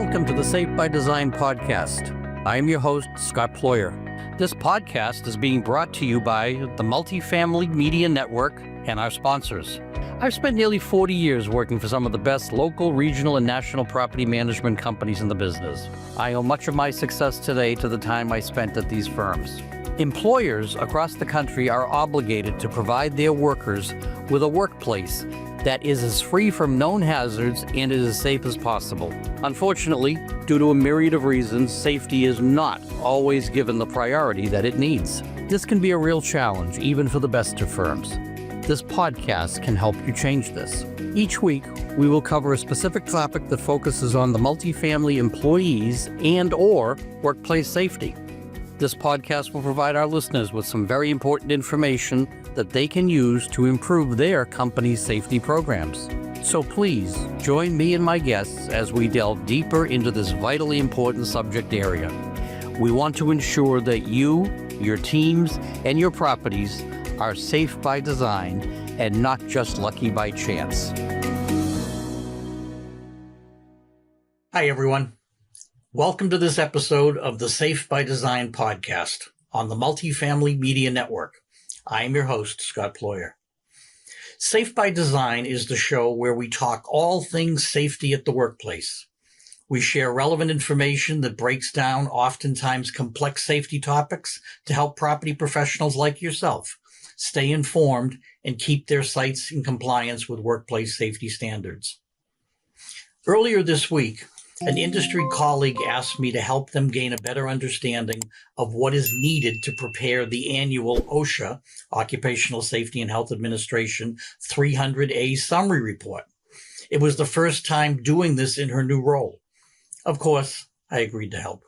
Welcome to the Safe by Design podcast. I am your host, Scott Ployer. This podcast is being brought to you by the Multifamily Media Network and our sponsors. I've spent nearly 40 years working for some of the best local, regional, and national property management companies in the business. I owe much of my success today to the time I spent at these firms. Employers across the country are obligated to provide their workers with a workplace that is as free from known hazards and is as safe as possible. Unfortunately, due to a myriad of reasons, safety is not always given the priority that it needs. This can be a real challenge, even for the best of firms. This podcast can help you change this. Each week, we will cover a specific topic that focuses on the multifamily employees and/or workplace safety. This podcast will provide our listeners with some very important information that they can use to improve their company's safety programs. So please join me and my guests as we delve deeper into this vitally important subject area. We want to ensure that you, your teams, and your properties are safe by design and not just lucky by chance. Hi, everyone. Welcome to this episode of the Safe by Design podcast on the Multifamily Media Network. I am your host, Scott Ployer. Safe by Design is the show where we talk all things safety at the workplace. We share relevant information that breaks down oftentimes complex safety topics to help property professionals like yourself stay informed and keep their sites in compliance with workplace safety standards. Earlier this week, an industry colleague asked me to help them gain a better understanding of what is needed to prepare the annual OSHA, Occupational Safety and Health Administration 300A summary report. It was the first time doing this in her new role. Of course, I agreed to help.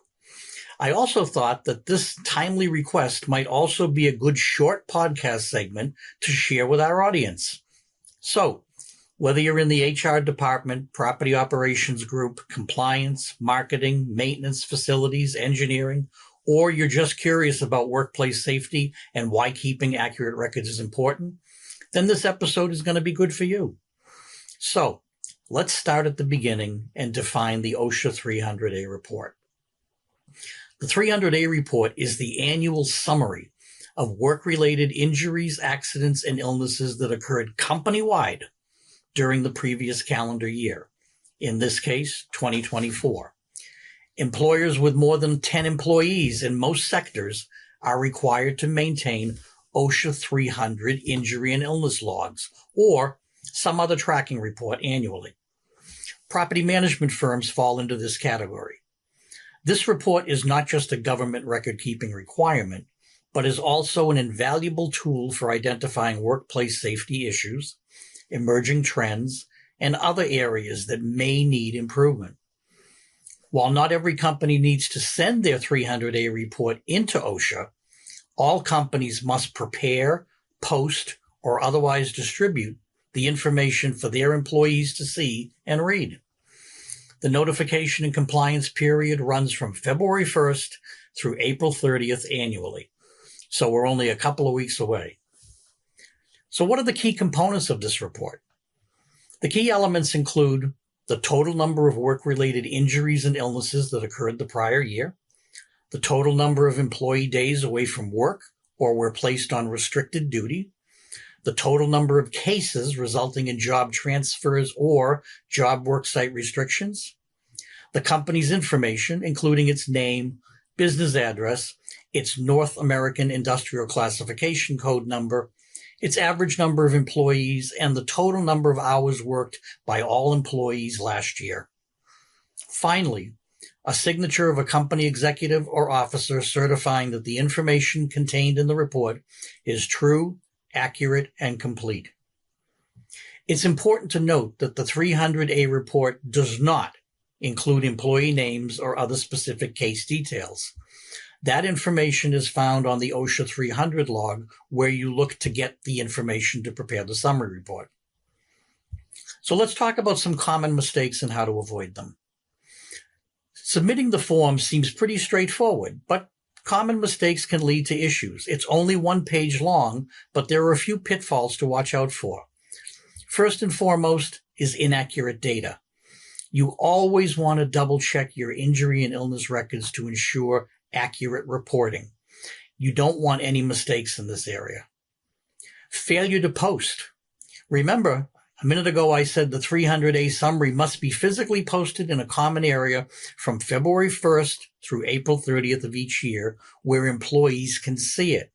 I also thought that this timely request might also be a good short podcast segment to share with our audience. So, whether you're in the HR department, property operations group, compliance, marketing, maintenance, facilities, engineering, or you're just curious about workplace safety and why keeping accurate records is important, then this episode is going to be good for you. So let's start at the beginning and define the OSHA 300A report. The 300A report is the annual summary of work-related injuries, accidents, and illnesses that occurred company-wide during the previous calendar year, in this case, 2024. Employers with more than 10 employees in most sectors are required to maintain OSHA 300 injury and illness logs or some other tracking report annually. Property management firms fall into this category. This report is not just a government record-keeping requirement, but is also an invaluable tool for identifying workplace safety issues, emerging trends, and other areas that may need improvement. While not every company needs to send their 300A report into OSHA, all companies must prepare, post, or otherwise distribute the information for their employees to see and read. The notification and compliance period runs from February 1st through April 30th annually, so we're only a couple of weeks away. So what are the key components of this report? The key elements include the total number of work-related injuries and illnesses that occurred the prior year, the total number of employee days away from work or were placed on restricted duty, the total number of cases resulting in job transfers or job worksite restrictions, the company's information, including its name, business address, its North American Industrial Classification Code number, its average number of employees, and the total number of hours worked by all employees last year. Finally, a signature of a company executive or officer certifying that the information contained in the report is true, accurate, and complete. It's important to note that the 300A report does not include employee names or other specific case details. That information is found on the OSHA 300 log, where you look to get the information to prepare the summary report. So let's talk about some common mistakes and how to avoid them. Submitting the form seems pretty straightforward, but common mistakes can lead to issues. It's only one page long, but there are a few pitfalls to watch out for. First and foremost is inaccurate data. You always want to double check your injury and illness records to ensure accurate reporting. You don't want any mistakes in this area. Failure to post. Remember, a minute ago I said the 300A summary must be physically posted in a common area from February 1st through April 30th of each year where employees can see it.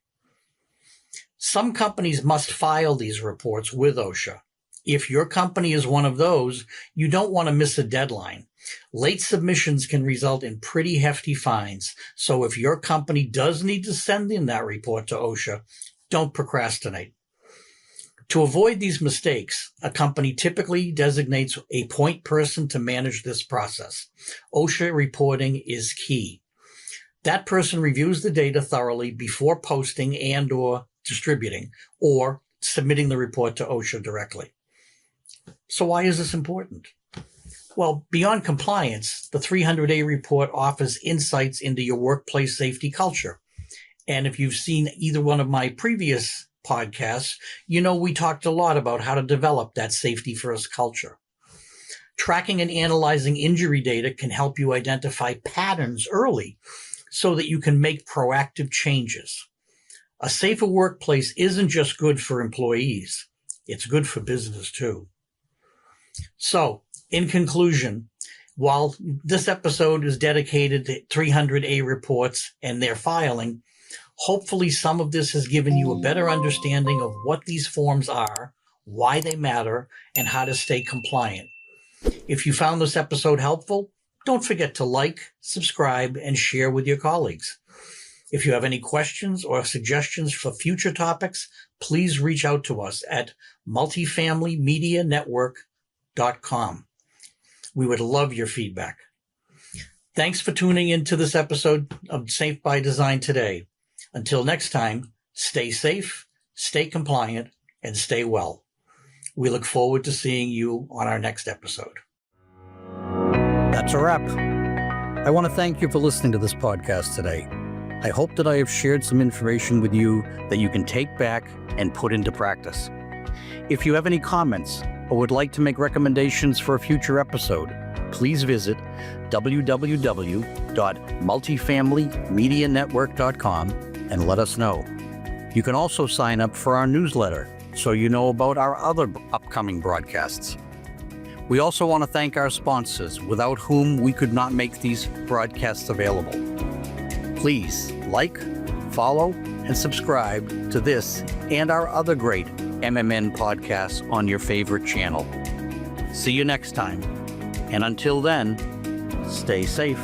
Some companies must file these reports with OSHA. If your company is one of those, you don't want to miss a deadline. Late submissions can result in pretty hefty fines, so if your company does need to send in that report to OSHA, don't procrastinate. To avoid these mistakes, a company typically designates a point person to manage this process. OSHA reporting is key. That person reviews the data thoroughly before posting and/or distributing or submitting the report to OSHA directly. So why is this important? Well, beyond compliance, the 300A report offers insights into your workplace safety culture. And if you've seen either one of my previous podcasts, you know we talked a lot about how to develop that safety-first culture. Tracking and analyzing injury data can help you identify patterns early so that you can make proactive changes. A safer workplace isn't just good for employees, it's good for business too. So, in conclusion, while this episode is dedicated to 300A reports and their filing, hopefully some of this has given you a better understanding of what these forms are, why they matter, and how to stay compliant. If you found this episode helpful, don't forget to like, subscribe, and share with your colleagues. If you have any questions or suggestions for future topics, please reach out to us at multifamilymedianetwork.com. We would love your feedback. Thanks for tuning in to this episode of Safe by Design today. Until next time, stay safe, stay compliant, and stay well. We look forward to seeing you on our next episode. That's a wrap. I want to thank you for listening to this podcast today. I hope that I have shared some information with you that you can take back and put into practice. If you have any comments or would like to make recommendations for a future episode, please visit www.multifamilymedianetwork.com and let us know. You can also sign up for our newsletter so you know about our other upcoming broadcasts. We also want to thank our sponsors, without whom we could not make these broadcasts available. Please like, follow, and subscribe to this and our other great MMN podcasts on your favorite channel. See you next time. And until then, stay safe.